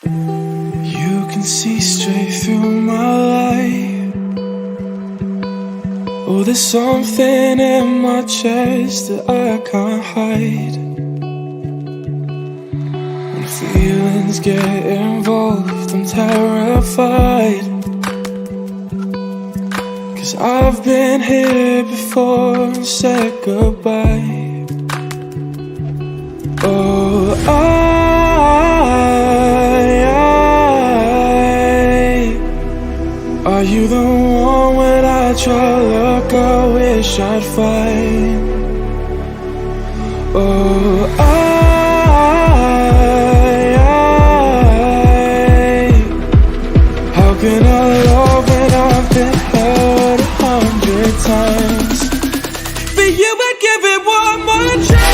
You can see straight through my life. Oh, there's something in my chest that I can't hide. When feelings get involved, I'm terrified. 'Cause I've been here before and said goodbye. Oh, are you the one when I try look I wish I'd find? Oh, how can I love when I've been hurt 100 times? But you would give it one more try.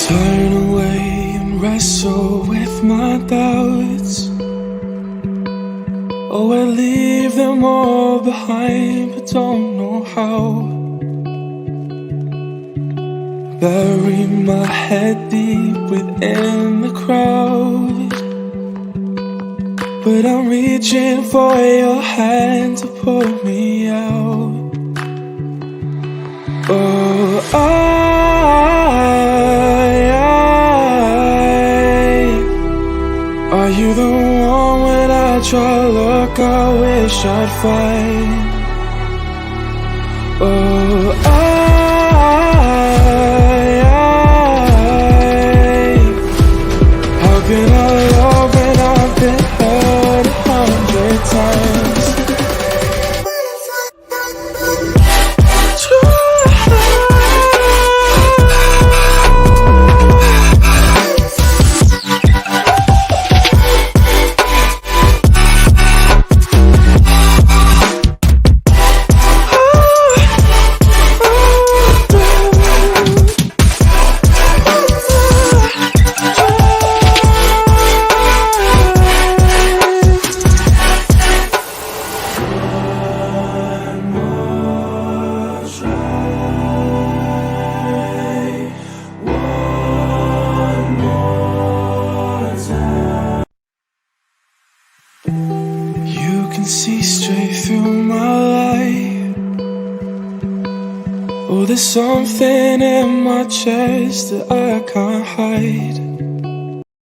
Turn away and wrestle with my doubts. Oh, I leave them all behind, but don't know how. Bury my head deep within the crowd, but I'm reaching for your hand to pull me out. Oh, are you the one when I try look I wish I'd find? Oh, how can I love when I've been hurt 100 times? You can see straight through my life. Oh, there's something in my chest that I can't hide.